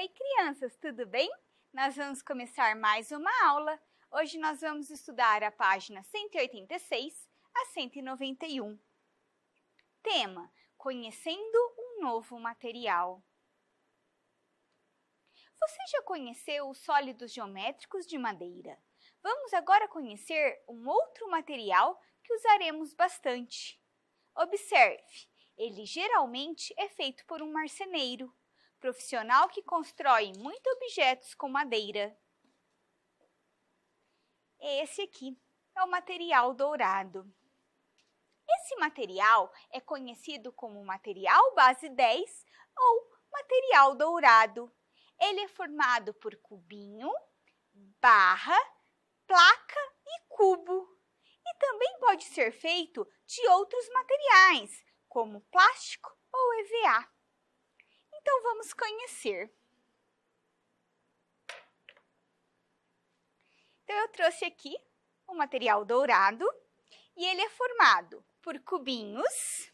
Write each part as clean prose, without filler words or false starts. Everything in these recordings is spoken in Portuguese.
Oi, crianças, tudo bem? Nós vamos começar mais uma aula. Hoje nós vamos estudar a página 186 a 191. Tema: Conhecendo um novo material. Você já conheceu os sólidos geométricos de madeira? Vamos agora conhecer um outro material que usaremos bastante. Observe, ele geralmente é feito por um marceneiro, profissional que constrói muitos objetos com madeira. Esse aqui é o material dourado. Esse material é conhecido como material base 10 ou material dourado. Ele é formado por cubinho, barra, placa e cubo. E também pode ser feito de outros materiais, como plástico ou EVA. Então, vamos conhecer. Então, eu trouxe aqui o material dourado e ele é formado por cubinhos.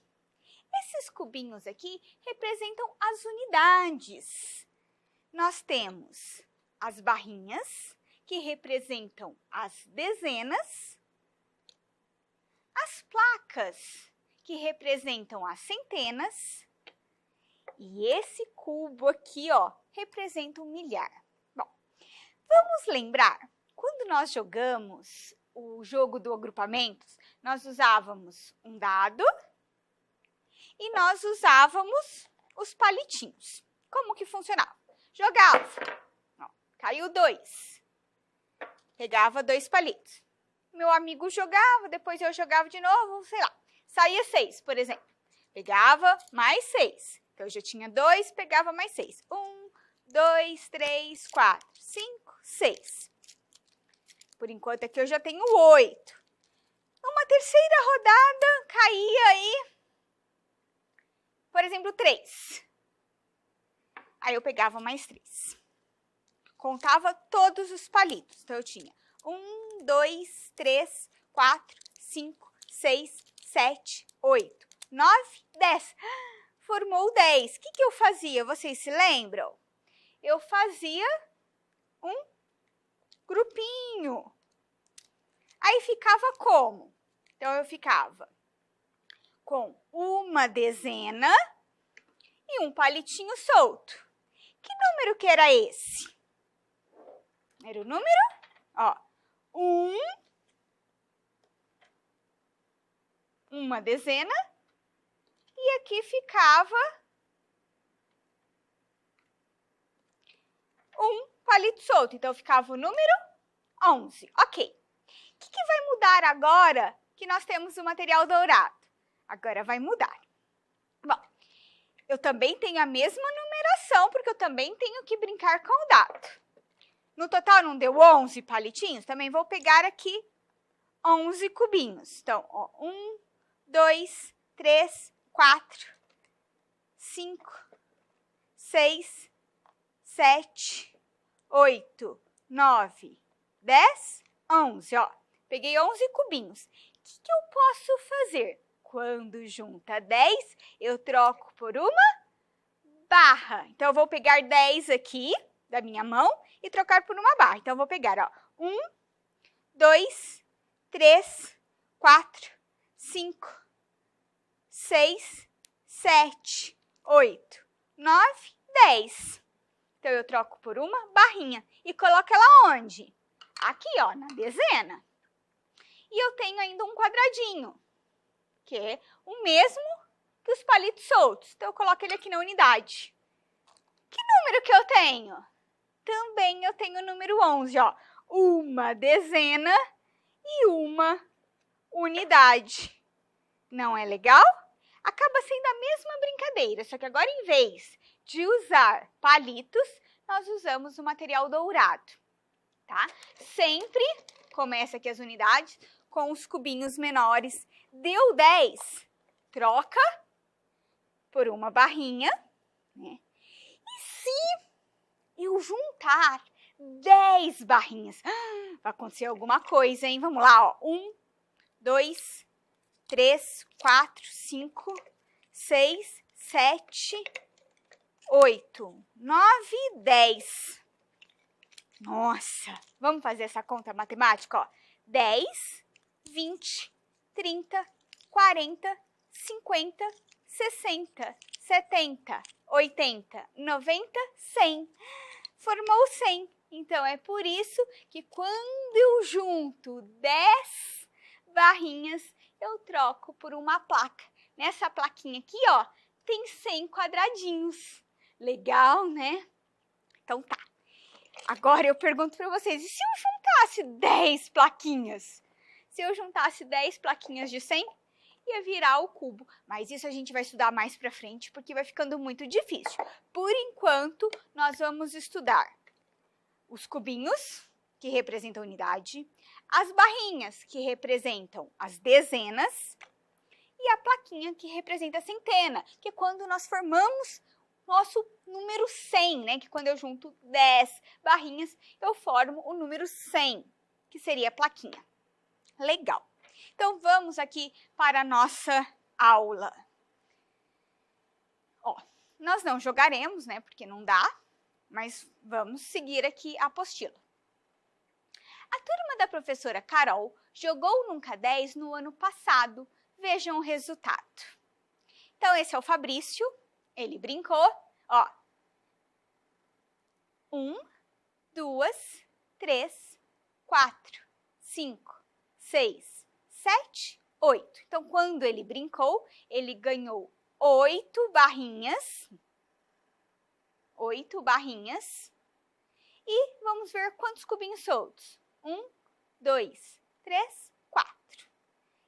Esses cubinhos aqui representam as unidades. Nós temos as barrinhas, que representam as dezenas, as placas, que representam as centenas, e esse cubo aqui, ó, representa um milhar. Bom, vamos lembrar, quando nós jogamos o jogo do agrupamentos, nós usávamos um dado e nós usávamos os palitinhos. Como que funcionava? Jogava, ó, caiu 2, pegava 2 palitos. Meu amigo jogava, depois eu jogava de novo, sei lá, saía 6, por exemplo. Pegava mais 6. Então, eu já tinha 2, pegava mais 6. 1, 2, 3, 4, 5, 6. Por enquanto, aqui eu já tenho 8. Numa terceira rodada, caía aí, por exemplo, 3. Aí, eu pegava mais 3. Contava todos os palitos. Então, eu tinha 1, 2, 3, 4, 5, 6, 7, 8, 9, 10. Formou 10. O que eu fazia? Vocês se lembram? Eu fazia um grupinho. Aí ficava como? Então, eu ficava com uma dezena e um palitinho solto. Que número que era esse? Era o número, ó, 1, uma dezena. E aqui ficava um palito solto. Então, ficava o número 11. Ok. O que vai mudar agora que nós temos o material dourado? Agora vai mudar. Bom, eu também tenho a mesma numeração, porque eu também tenho que brincar com o dado. No total, não deu 11 palitinhos? Também vou pegar aqui 11 cubinhos. Então, ó, 1, 2, 3, 4, 5, 6, 7, 8, 9, 10, 11, ó. Peguei 11 cubinhos. O que eu posso fazer? Quando junta 10, eu troco por uma barra. Então, eu vou pegar 10 aqui da minha mão e trocar por uma barra. Então, eu vou pegar, ó, 1, 2, 3, 4, 5, 6, 7, 8, 9, 10. Então, eu troco por uma barrinha e coloco ela onde? Aqui, ó, na dezena. E eu tenho ainda um quadradinho, que é o mesmo que os palitos soltos. Então, eu coloco ele aqui na unidade. Que número que eu tenho? Também eu tenho o número 11, ó. Uma dezena e uma unidade. Não é legal? Acaba sendo a mesma brincadeira, só que agora, em vez de usar palitos, nós usamos o material dourado, tá? Sempre começa aqui as unidades com os cubinhos menores. Deu 10, troca por uma barrinha, né? E se eu juntar 10 barrinhas, vai acontecer alguma coisa, hein? Vamos lá, ó. 1, 2, 3, 4, 5, 6, 7, 8, 9, 10. Nossa, vamos fazer essa conta matemática, ó. 10, 20, 30, 40, 50, 60, 70, 80, 90, 100. Formou 100. Então, é por isso que quando eu junto 10 barrinhas, eu troco por uma placa. Nessa plaquinha aqui, ó, tem 100 quadradinhos. Legal, né? Então, tá. Agora eu pergunto para vocês, e se eu juntasse 10 plaquinhas? Se eu juntasse 10 plaquinhas de 100, ia virar o cubo. Mas isso a gente vai estudar mais para frente, porque vai ficando muito difícil. Por enquanto, nós vamos estudar os cubinhos, que representam a unidade, as barrinhas, que representam as dezenas, e a plaquinha, que representa a centena, que é quando nós formamos nosso número 100, né? Que quando eu junto 10 barrinhas, eu formo o número 100, que seria a plaquinha. Legal. Então, vamos aqui para a nossa aula. Ó, nós não jogaremos, né? Porque não dá, mas vamos seguir aqui a apostila. A turma da professora Carol jogou Nunca 10 no ano passado. Vejam o resultado. Então, esse é o Fabrício. Ele brincou, ó. 1, 2, 3, 4, 5, 6, 7, 8. Então, quando ele brincou, ele ganhou 8 barrinhas. 8 barrinhas. E vamos ver quantos cubinhos soltos. 1, 2, 3, 4.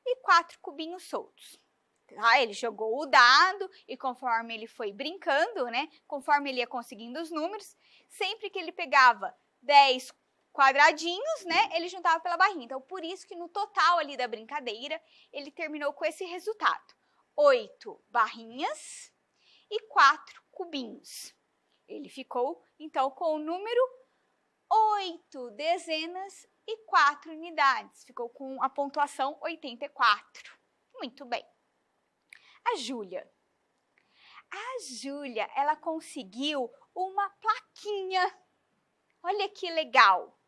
E 4 cubinhos soltos. Tá? Ele jogou o dado e conforme ele foi brincando, né? Conforme ele ia conseguindo os números, sempre que ele pegava 10 quadradinhos, né? Ele juntava pela barrinha. Então, por isso que no total ali da brincadeira, ele terminou com esse resultado. 8 barrinhas e 4 cubinhos. Ele ficou, então, com o número 8 dezenas e 4 unidades. Ficou com a pontuação 84. Muito bem. A Júlia, ela conseguiu uma plaquinha. Olha que legal.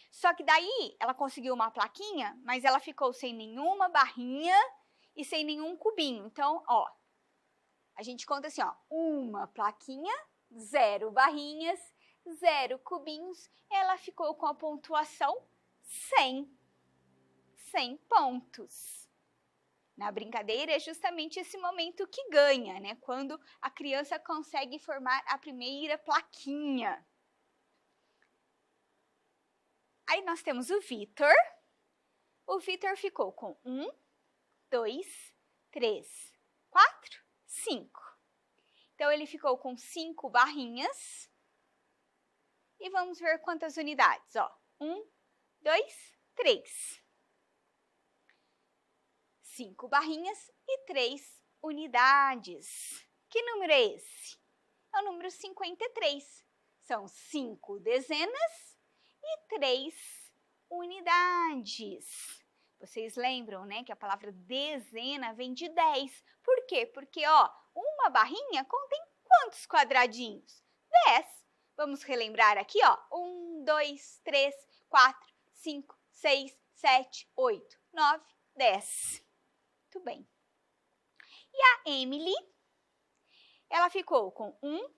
Só que daí ela conseguiu uma plaquinha, mas ela ficou sem nenhuma barrinha e sem nenhum cubinho. Então, ó, a gente conta assim, ó, uma plaquinha, 0 barrinhas, 0 cubinhos. Ela ficou com a pontuação 100. 100 pontos. Na brincadeira é justamente esse momento que ganha, né? Quando a criança consegue formar a primeira plaquinha. Aí nós temos o Vitor. O Vitor ficou com 1, 2, 3, 4, 5. Então, ele ficou com 5 barrinhas. E vamos ver quantas unidades, ó. 1, 2, 3. 5 barrinhas e 3 unidades. Que número é esse? É o número 53. São 5 dezenas e 3 unidades. Vocês lembram, né, que a palavra dezena vem de 10. Por quê? Porque, ó, uma barrinha contém quantos quadradinhos? 10. Vamos relembrar aqui, ó. 1, 2, 3, 4, 5, 6, 7, 8, 9, 10. Muito bem. E a Emily, ela ficou com 1,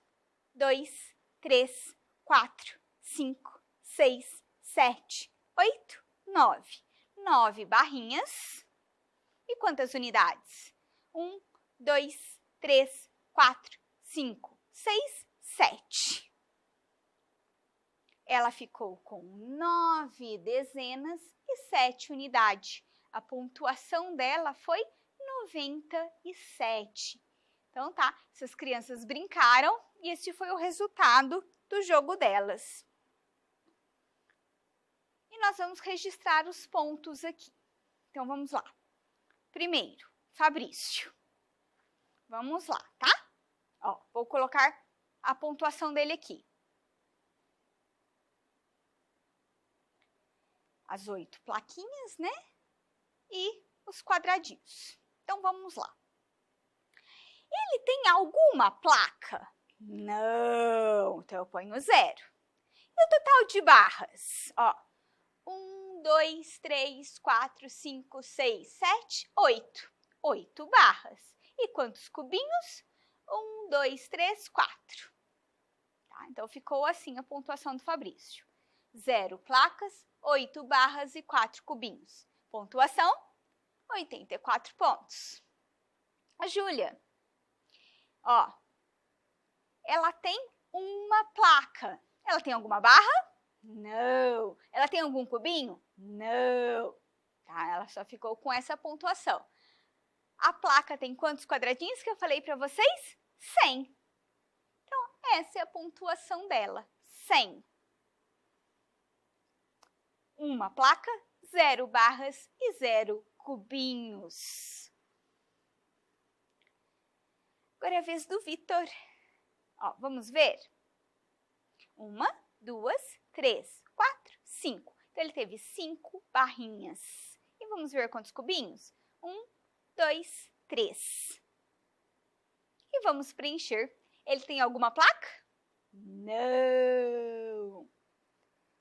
2, 3, 4, 5, 6, 7, 8, 9. 9 barrinhas. E quantas unidades? 1, 2, 3, 4, 5, 6, 7. Ela ficou com 9 dezenas e 7 unidades. A pontuação dela foi 97. Então, tá, essas crianças brincaram e esse foi o resultado do jogo delas. E nós vamos registrar os pontos aqui. Então, vamos lá. Primeiro, Fabrício. Vamos lá, tá? Ó, vou colocar a pontuação dele aqui. As 8 plaquinhas, né? E os quadradinhos. Então, vamos lá. Ele tem alguma placa? Não, então eu ponho 0. E o total de barras? Ó, 1, 2, 3, 4, 5, 6, 7, 8. 8 barras. E quantos cubinhos? 1, 2, 3, 4. Tá? Então, ficou assim a pontuação do Fabrício. 0 placas, 8 barras e 4 cubinhos. Pontuação, 84 pontos. A Júlia, ó, ela tem uma placa. Ela tem alguma barra? Não. Ela tem algum cubinho? Não. Tá? Ela só ficou com essa pontuação. A placa tem quantos quadradinhos que eu falei para vocês? 100. Então, essa é a pontuação dela, 100. Uma placa, 0 barras e 0 cubinhos. Agora é a vez do Vitor. Ó, vamos ver? 1, 2, 3, 4, 5. Então, ele teve 5 barrinhas. E vamos ver quantos cubinhos? 1, 2, 3. E vamos preencher. Ele tem alguma placa? Não.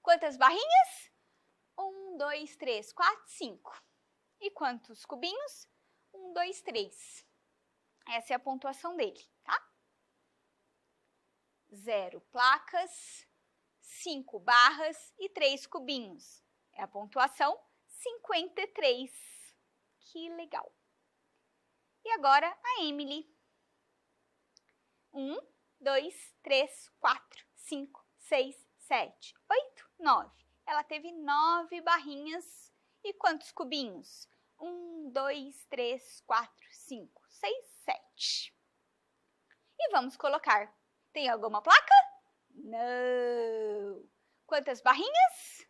Quantas barrinhas? 1, 2, 3, 4, 5. E quantos cubinhos? 1, 2, 3. Essa é a pontuação dele, tá? 0 placas, 5 barras e 3 cubinhos. É a pontuação 53. Que legal! E agora a Emily. 1, 2, 3, 4, 5, 6, 7, 8, 9. Ela teve 9 barrinhas. E quantos cubinhos? 1, 2, 3, 4, 5, 6, 7. E vamos colocar. Tem alguma placa? Não. Quantas barrinhas?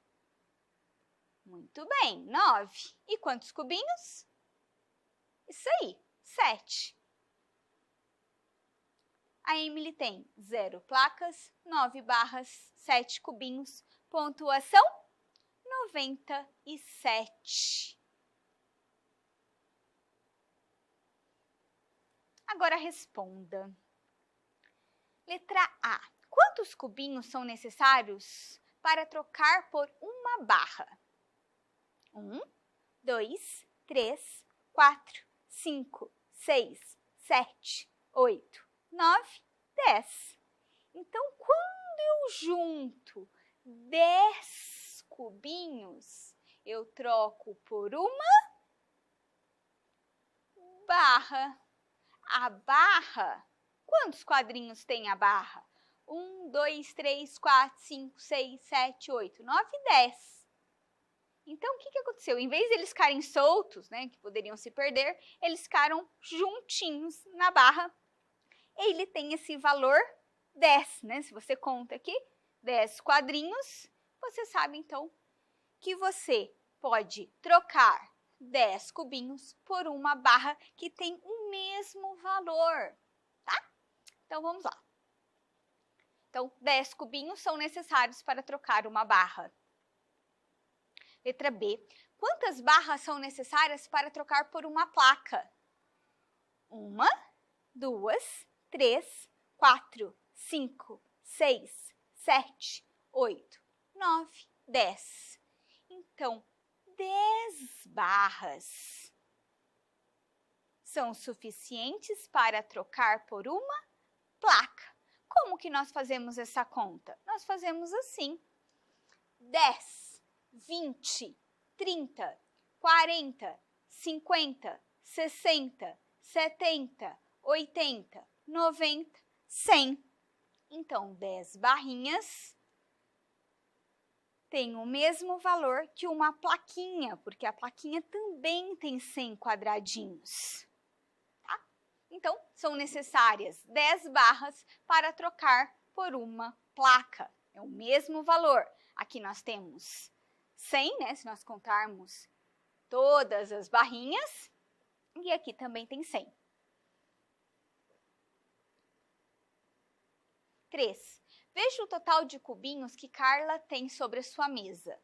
Muito bem, 9. E quantos cubinhos? Isso aí, 7. A Emily tem 0 placas, 9 barras, 7 cubinhos, pontuação 97. Agora responda. Letra A. Quantos cubinhos são necessários para trocar por uma barra? 1, 2, 3, 4, 5, 6, 7, 8, 9, 10. Então, quando eu junto 10 cubinhos, eu troco por uma barra. A barra, quantos quadrinhos tem a barra? 1, 2, 3, 4, 5, 6, 7, 8, 9, 10. Então, o que aconteceu? Em vez de eles ficarem soltos, né, que poderiam se perder, eles ficaram juntinhos na barra. Ele tem esse valor 10, né? Se você conta aqui, 10 quadrinhos, você sabe, então, que você pode trocar 10 cubinhos por uma barra que tem o mesmo valor, tá? Então, vamos lá. Então, 10 cubinhos são necessários para trocar uma barra. Letra B. Quantas barras são necessárias para trocar por uma placa? 1, 2, 3, 4, 5, 6, 7, 8, 9, 10. Então, 10 barras são suficientes para trocar por uma placa. Como que nós fazemos essa conta? Nós fazemos assim: 10, 20, 30, 40, 50, 60, 70, 80, 90, 100. Então, 10 barrinhas tem o mesmo valor que uma plaquinha, porque a plaquinha também tem 100 quadradinhos. Tá? Então, são necessárias 10 barras para trocar por uma placa. É o mesmo valor. Aqui nós temos 100, né? Se nós contarmos todas as barrinhas. E aqui também tem 100. 3. Veja o total de cubinhos que Carla tem sobre a sua mesa.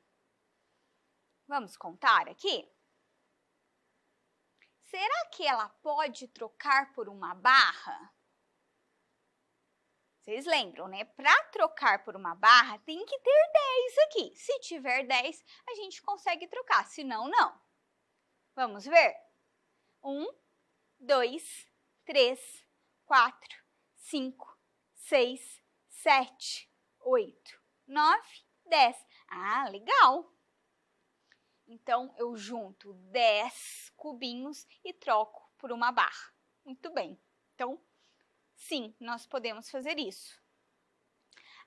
Vamos contar aqui? Será que ela pode trocar por uma barra? Vocês lembram, né? Para trocar por uma barra, tem que ter 10 aqui. Se tiver 10, a gente consegue trocar, senão, não. Vamos ver? 1, 2, 3, 4, 5, 6, 7, 8, 9, 10. Ah, legal! Então, eu junto 10 cubinhos e troco por uma barra. Muito bem. Então, sim, nós podemos fazer isso.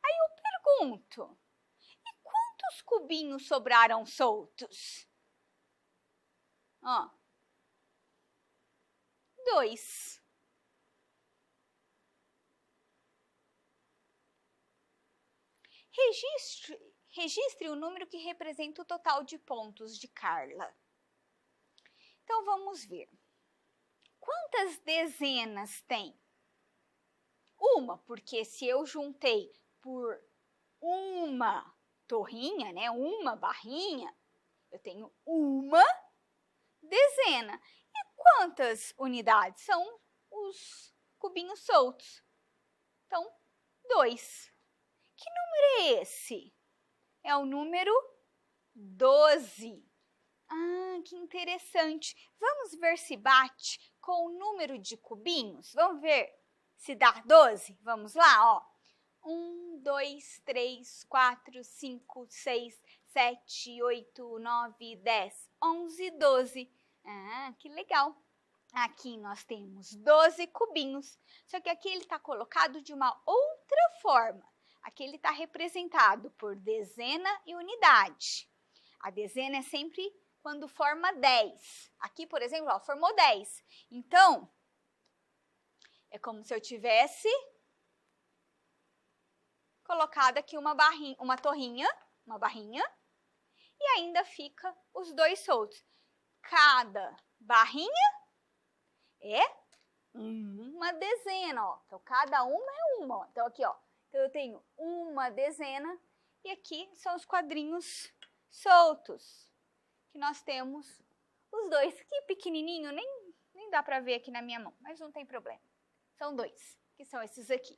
Aí eu pergunto, e quantos cubinhos sobraram soltos? Ó, 2. Registre o número que representa o total de pontos de Carla. Então, vamos ver. Quantas dezenas tem? Uma, porque se eu juntei por uma torrinha, né, uma barrinha, eu tenho uma dezena. E quantas unidades? São os cubinhos soltos. Então, 2. Que número é esse? É o número 12. Ah, que interessante. Vamos ver se bate com o número de cubinhos? Vamos ver se dá 12? Vamos lá, ó. 1, 2, 3, 4, 5, 6, 7, 8, 9, 10, 11, 12. Ah, que legal. Aqui nós temos 12 cubinhos, só que aqui ele está colocado de uma outra forma. Aqui ele está representado por dezena e unidade. A dezena é sempre quando forma 10. Aqui, por exemplo, ó, formou 10. Então, é como se eu tivesse colocado aqui uma barrinha, e ainda fica os 2 soltos. Cada barrinha é uma dezena, ó. Então, cada uma é uma, ó. Então, aqui, ó. Então, eu tenho uma dezena e aqui são os quadrinhos soltos, que nós temos os 2. Que pequenininho, nem dá para ver aqui na minha mão, mas não tem problema. São 2, que são esses aqui.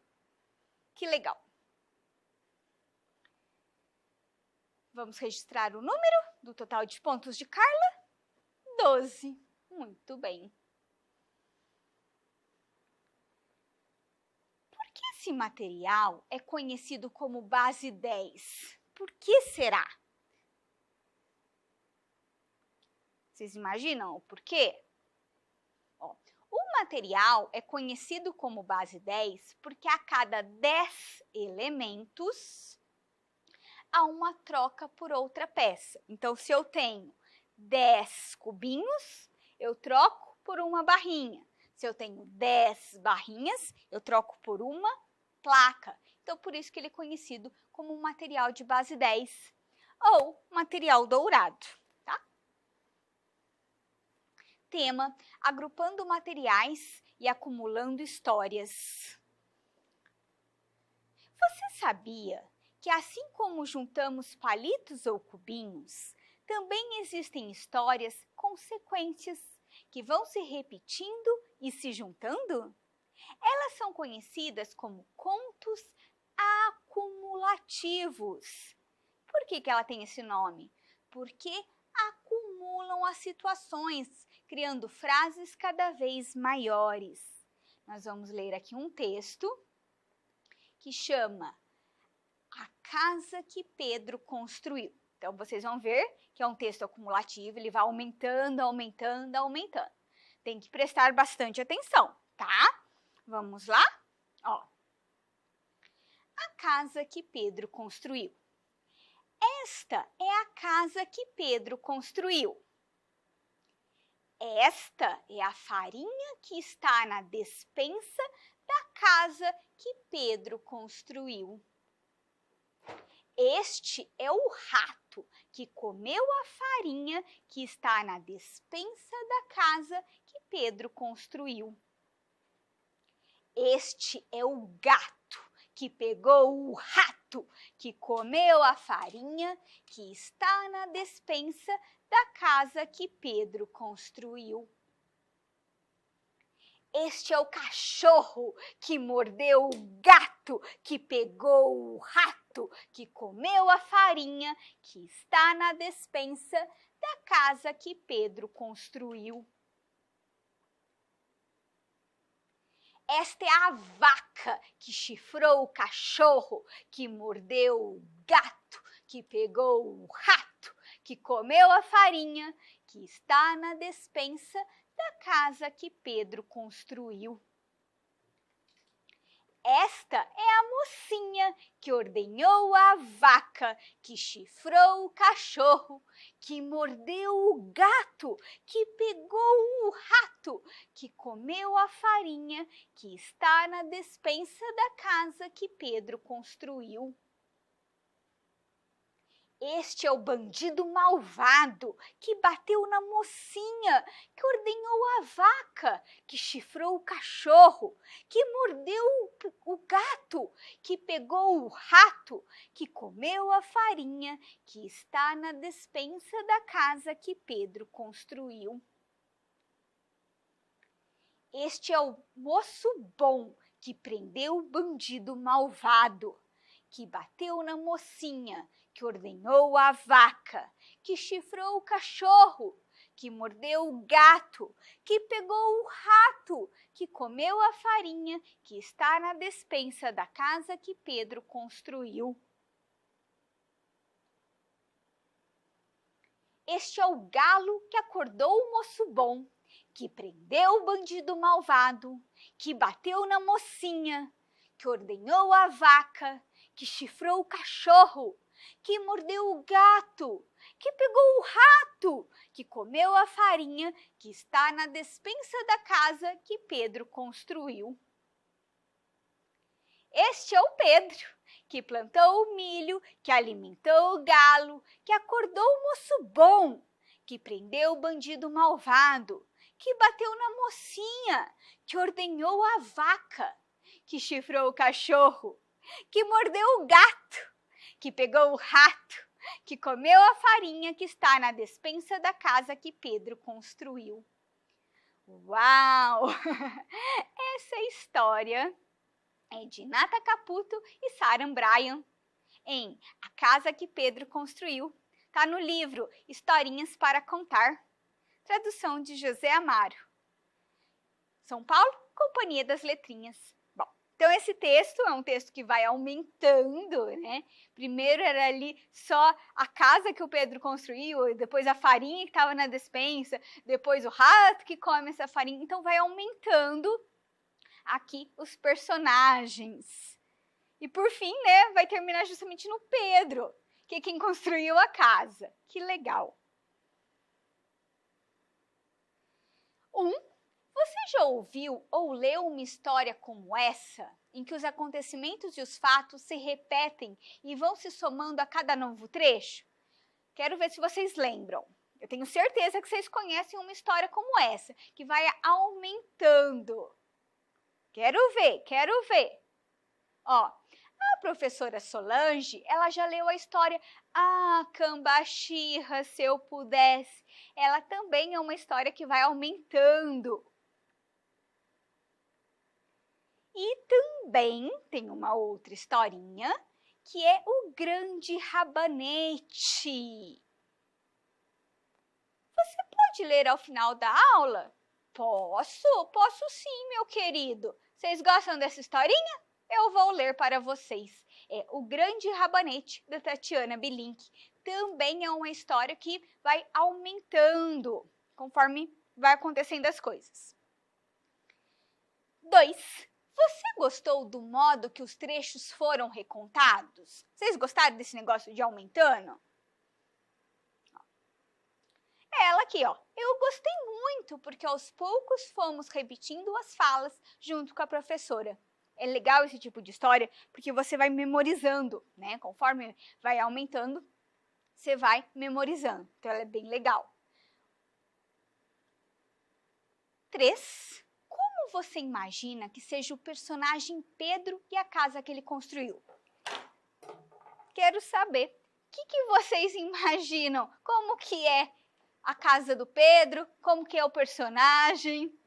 Que legal. Vamos registrar o número do total de pontos de Carla? 12. Muito bem. Por que esse material é conhecido como base 10? Por que será? Vocês imaginam o porquê? Ó, o material é conhecido como base 10 porque a cada 10 elementos há uma troca por outra peça. Então, se eu tenho 10 cubinhos, eu troco por uma barrinha. Se eu tenho 10 barrinhas, eu troco por uma placa. Então, por isso que ele é conhecido como um material de base 10 ou material dourado, tá? Tema: agrupando materiais e acumulando histórias. Você sabia que assim como juntamos palitos ou cubinhos, também existem histórias, consequências, que vão se repetindo e se juntando? Elas são conhecidas como contos acumulativos. Por que ela tem esse nome? Porque acumulam as situações, criando frases cada vez maiores. Nós vamos ler aqui um texto que chama A Casa que Pedro Construiu. Então, vocês vão ver que é um texto acumulativo, ele vai aumentando, aumentando, aumentando. Tem que prestar bastante atenção, tá? Vamos lá? Ó. A casa que Pedro construiu. Esta é a casa que Pedro construiu. Esta é a farinha que está na despensa da casa que Pedro construiu. Este é o rato que comeu a farinha que está na despensa da casa que Pedro construiu. Este é o gato que pegou o rato que comeu a farinha que está na despensa da casa que Pedro construiu. Este é o cachorro que mordeu o gato gato que pegou o rato, que comeu a farinha que está na despensa da casa que Pedro construiu. Esta é a vaca que chifrou o cachorro, que mordeu o gato, que pegou o rato, que comeu a farinha que está na despensa da casa que Pedro construiu. Esta é a mocinha que ordenhou a vaca, que chifrou o cachorro, que mordeu o gato, que pegou o rato, que comeu a farinha que está na despensa da casa que Pedro construiu. Este é o bandido malvado que bateu na mocinha, que ordenhou a vaca, que chifrou o cachorro, que mordeu o gato, que pegou o rato, que comeu a farinha que está na despensa da casa que Pedro construiu. Este é o moço bom que prendeu o bandido malvado, que bateu na mocinha, que ordenhou a vaca, que chifrou o cachorro, que mordeu o gato, que pegou o rato, que comeu a farinha que está na despensa da casa que Pedro construiu. Este é o galo que acordou o moço bom, que prendeu o bandido malvado, que bateu na mocinha, que ordenhou a vaca, que chifrou o cachorro, que mordeu o gato, que pegou o rato, que comeu a farinha que está na despensa da casa que Pedro construiu. Este é o Pedro, que plantou o milho, que alimentou o galo, que acordou o moço bom, que prendeu o bandido malvado, que bateu na mocinha, que ordenhou a vaca, que chifrou o cachorro, que mordeu o gato, que pegou o rato, que comeu a farinha que está na despensa da casa que Pedro construiu. Uau! Essa história é de Nata Caputo e Saran Bryan, em A Casa que Pedro Construiu. Está no livro Historinhas para Contar, tradução de José Amaro. São Paulo, Companhia das Letrinhas. Então, esse texto é um texto que vai aumentando, né? Primeiro era ali só a casa que o Pedro construiu, depois a farinha que estava na despensa, depois o rato que come essa farinha. Então, vai aumentando aqui os personagens. E, por fim, né, vai terminar justamente no Pedro, que é quem construiu a casa. Que legal! Você já ouviu ou leu uma história como essa, em que os acontecimentos e os fatos se repetem e vão se somando a cada novo trecho? Quero ver se vocês lembram. Eu tenho certeza que vocês conhecem uma história como essa, que vai aumentando. Quero ver. Ó, a professora Solange, ela já leu a história Ah, Cambaxirra, se eu pudesse. Ela também é uma história que vai aumentando. E também tem uma outra historinha, que é o Grande Rabanete. Você pode ler ao final da aula? Posso sim, meu querido. Vocês gostam dessa historinha? Eu vou ler para vocês. É O Grande Rabanete, da Tatiana Bilink. Também é uma história que vai aumentando conforme vai acontecendo as coisas. 2. Você gostou do modo que os trechos foram recontados? Vocês gostaram desse negócio de aumentando? Ela aqui, ó. Eu gostei muito porque aos poucos fomos repetindo as falas junto com a professora. É legal esse tipo de história porque você vai memorizando, né? Conforme vai aumentando, você vai memorizando. Então, ela é bem legal. 3. Como você imagina que seja o personagem Pedro e a casa que ele construiu? Quero saber. O que vocês imaginam? Como que é a casa do Pedro? Como que é o personagem?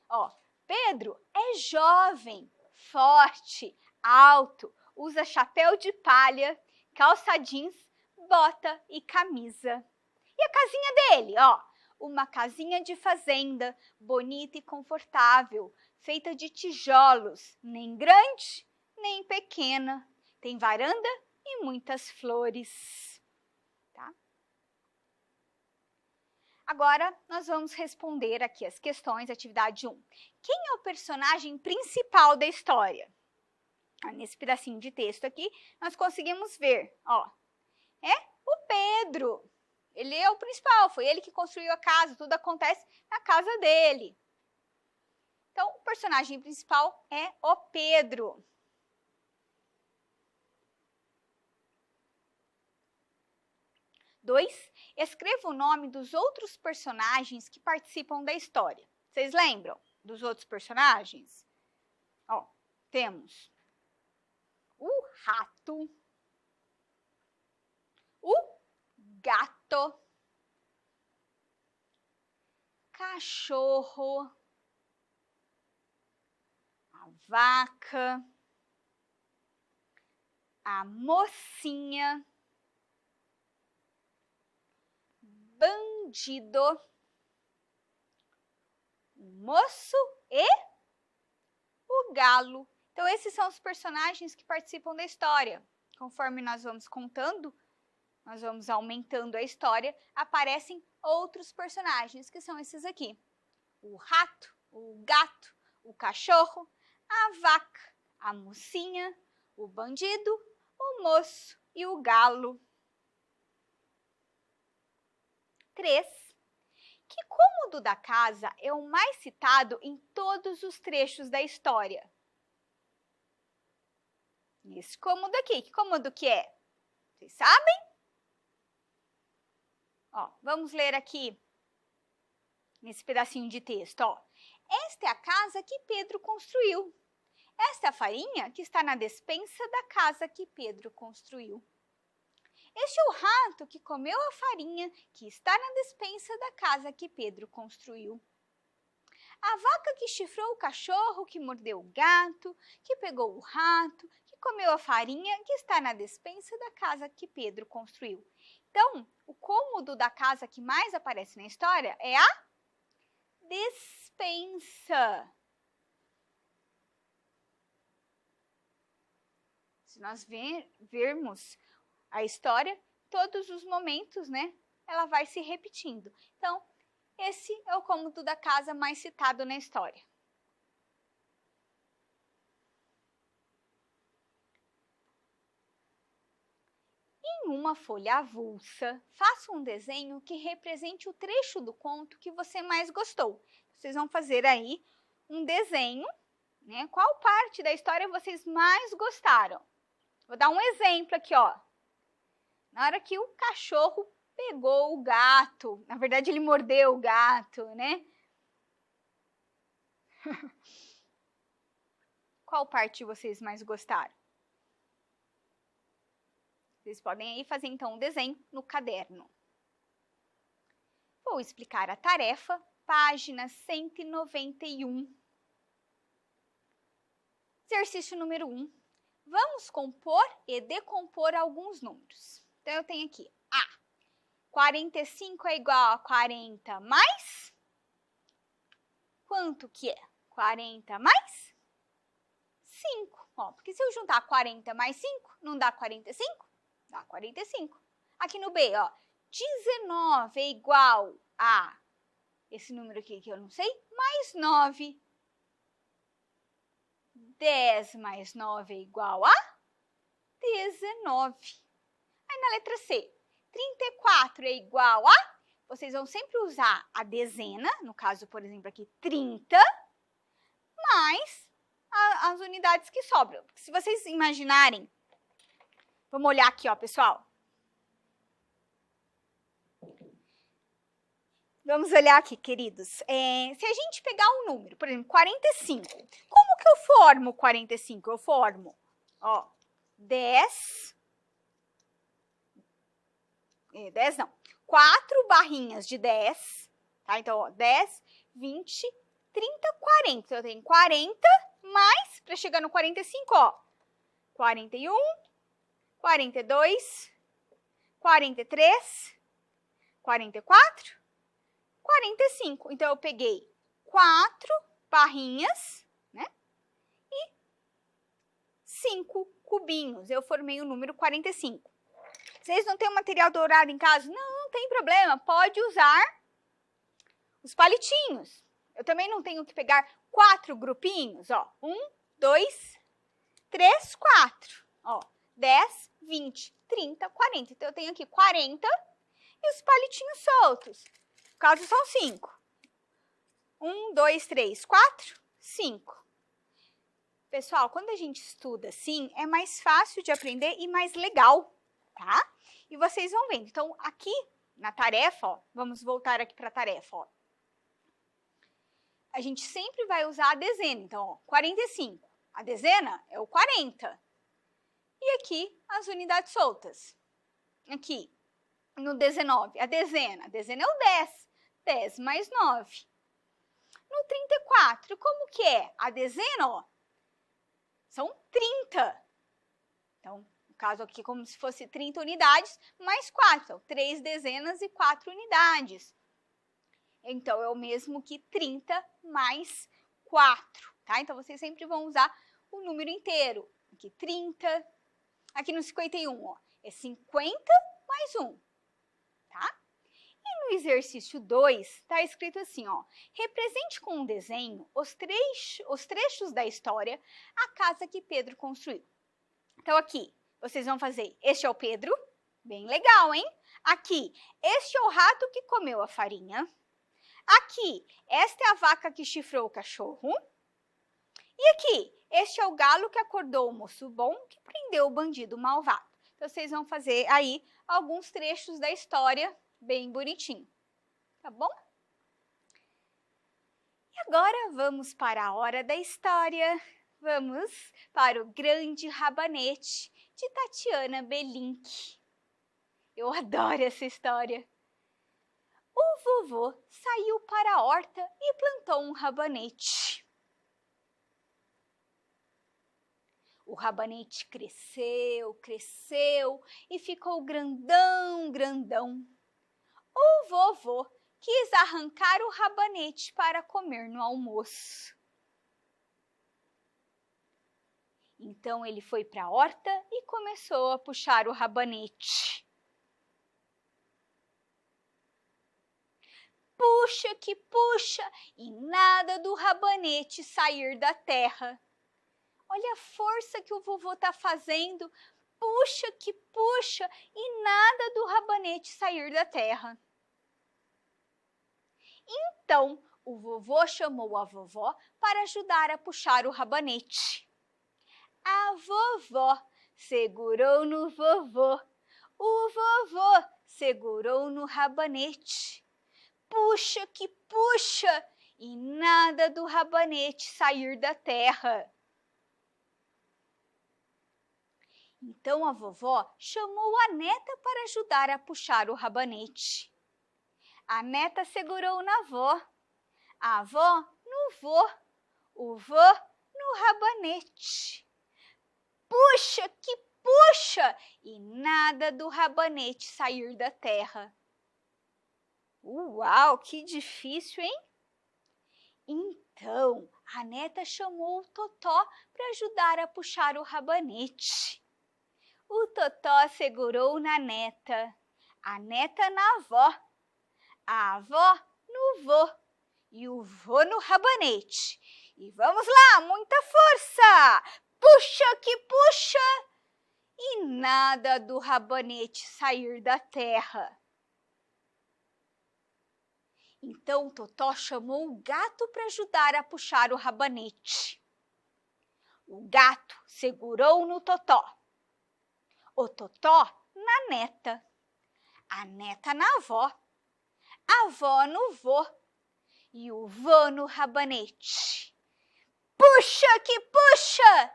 Ó, Pedro é jovem, forte, alto, usa chapéu de palha, calça jeans, bota e camisa. E a casinha dele, ó, uma casinha de fazenda, bonita e confortável, feita de tijolos, nem grande, nem pequena. Tem varanda e muitas flores. Tá? Agora, nós vamos responder aqui as questões, atividade 1. Quem é o personagem principal da história? Nesse pedacinho de texto aqui, nós conseguimos ver, ó, é o Pedro. Ele é o principal, foi ele que construiu a casa, tudo acontece na casa dele. Então, o personagem principal é o Pedro. Dois, escreva o nome dos outros personagens que participam da história. Vocês lembram dos outros personagens? Ó, temos o rato, o gato, cachorro, a vaca, a mocinha, bandido, o moço e o galo. Então, esses são os personagens que participam da história. Conforme nós vamos contando, nós vamos aumentando a história, aparecem outros personagens, que são esses aqui. O rato, o gato, o cachorro, a vaca, a mocinha, o bandido, o moço e o galo. 3. Que cômodo da casa é o mais citado em todos os trechos da história? Esse cômodo aqui, que cômodo que é? Vocês sabem? Ó, vamos ler aqui nesse pedacinho de texto, ó. Esta é a casa que Pedro construiu. Esta é a farinha que está na despensa da casa que Pedro construiu. Este é o rato que comeu a farinha que está na despensa da casa que Pedro construiu. A vaca que chifrou o cachorro, que mordeu o gato, que pegou o rato, que comeu a farinha que está na despensa da casa que Pedro construiu. Então, o cômodo da casa que mais aparece na história é a despensa. Se nós vermos a história, todos os momentos, né, ela vai se repetindo. Então, esse é o cômodo da casa mais citado na história. Em uma folha avulsa, faça um desenho que represente o trecho do conto que você mais gostou. Vocês vão fazer aí um desenho, né? Qual parte da história vocês mais gostaram? Vou dar um exemplo aqui, ó. Na hora que o cachorro pegou o gato, na verdade ele mordeu o gato, né? Qual parte vocês mais gostaram? Vocês podem aí fazer então um desenho no caderno. Vou explicar a tarefa, página 191. Exercício número 1. Vamos compor e decompor alguns números. Então, eu tenho aqui A. 45 é igual a 40 mais? Quanto que é? 40 mais 5. Ó, porque se eu juntar 40 mais 5, não dá 45? Dá 45. Aqui no B, ó, 19 é igual a esse número aqui que eu não sei, mais 9. 10 mais 9 é igual a 19. Aí na letra C, 34 é igual a, vocês vão sempre usar a dezena, no caso, por exemplo, aqui 30, mais as unidades que sobram. Porque se vocês imaginarem, vamos olhar aqui, ó, pessoal. Vamos olhar aqui, queridos. Se a gente pegar um número, por exemplo, 45, como que eu formo 45? Eu formo, ó, 10 não, 4 barrinhas de 10, tá? Então, ó, 10, 20, 30, 40. Então, eu tenho 40 mais, para chegar no 45, ó, 41, 42, 43, 44, 45. Então, eu peguei 4 barrinhas, né? E 5 cubinhos. Eu formei o número 45. Vocês não têm o material dourado em casa? Não tem problema. Pode usar os palitinhos. Eu também não tenho que pegar 4 grupinhos, ó. 1, 2, 3, 4. Ó, 10, 20, 30, 40. Então, eu tenho aqui 40 e os palitinhos soltos. No caso, são 5. 1, 2, 3, 4, 5. Pessoal, quando a gente estuda assim, é mais fácil de aprender e mais legal, tá? E vocês vão vendo. Então, aqui na tarefa, ó, vamos voltar aqui para a tarefa, ó. A gente sempre vai usar a dezena. Então, ó, 45. A dezena é o 40. E aqui, as unidades soltas. Aqui, no 19, a dezena é o 10. 10 mais 9. No 34, como que é? A dezena, ó, são 30. Então, no caso aqui, como se fosse 30 unidades, mais 4. Então, 3 dezenas e 4 unidades. Então, é o mesmo que 30 mais 4, tá? Então, vocês sempre vão usar o número inteiro. Aqui, 30. Aqui no 51, ó, é 50 mais 1, tá? E no exercício 2, está escrito assim, ó, represente com um desenho os trechos da história a casa que Pedro construiu. Então, aqui, vocês vão fazer, este é o Pedro, bem legal, hein? Aqui, este é o rato que comeu a farinha. Aqui, esta é a vaca que chifrou o cachorro. E aqui, este é o galo que acordou o moço bom que prendeu o bandido malvado. Então, vocês vão fazer aí alguns trechos da história bem bonitinho, tá bom? E agora vamos para a hora da história. Vamos para o Grande Rabanete, de Tatiana Belink. Eu adoro essa história. O vovô saiu para a horta e plantou um rabanete. O rabanete cresceu, cresceu e ficou grandão, grandão. O vovô quis arrancar o rabanete para comer no almoço. Então ele foi para a horta e começou a puxar o rabanete. Puxa que puxa e nada do rabanete sair da terra. Olha a força que o vovô está fazendo. Puxa que puxa e nada do rabanete sair da terra. Então, o vovô chamou a vovó para ajudar a puxar o rabanete. A vovó segurou no vovô. O vovô segurou no rabanete. Puxa que puxa e nada do rabanete sair da terra. Então a vovó chamou a neta para ajudar a puxar o rabanete. A neta segurou na avó, a avó no vô, o vô no rabanete. Puxa que puxa e nada do rabanete sair da terra. Uau, que difícil, hein? Então, a neta chamou o Totó para ajudar a puxar o rabanete. O Totó segurou na neta, a neta na avó, a avó no vô e o vô no rabanete. E vamos lá, muita força! Puxa que puxa! E nada do rabanete sair da terra. Então o Totó chamou o gato para ajudar a puxar o rabanete. O gato segurou no Totó. O Totó na neta, a neta na avó, a avó no vô e o vô no rabanete. Puxa que puxa!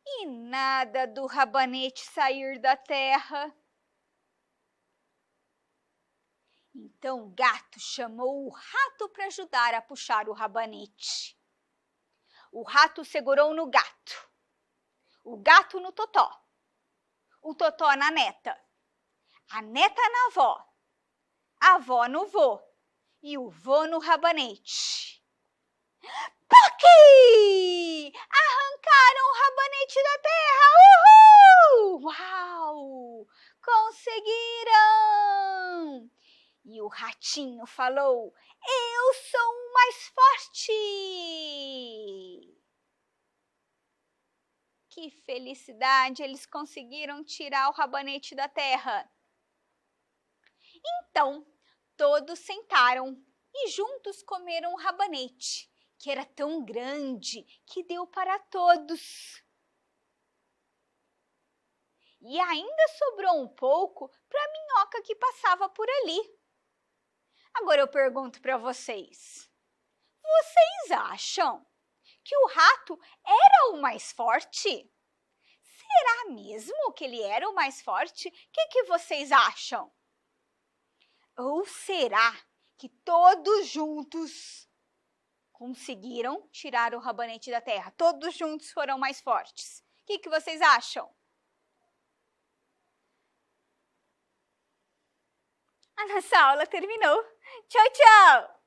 E nada do rabanete sair da terra. Então o gato chamou o rato para ajudar a puxar o rabanete. O rato segurou no gato, o gato no totó, o totó na neta, a neta na avó, a avó no vô e o vô no rabanete. Poqui! Arrancaram o rabanete da terra! Uhul! Uau! Conseguiram! E o ratinho falou: eu sou o mais forte! Que felicidade! Eles conseguiram tirar o rabanete da terra. Então, todos sentaram e juntos comeram o rabanete, que era tão grande que deu para todos. E ainda sobrou um pouco para a minhoca que passava por ali. Agora eu pergunto para vocês: vocês acham que o rato era o mais forte? Será mesmo que ele era o mais forte? O que vocês acham? Ou será que todos juntos conseguiram tirar o rabanete da terra? Todos juntos foram mais fortes. O que vocês acham? A nossa aula terminou. Tchau, tchau!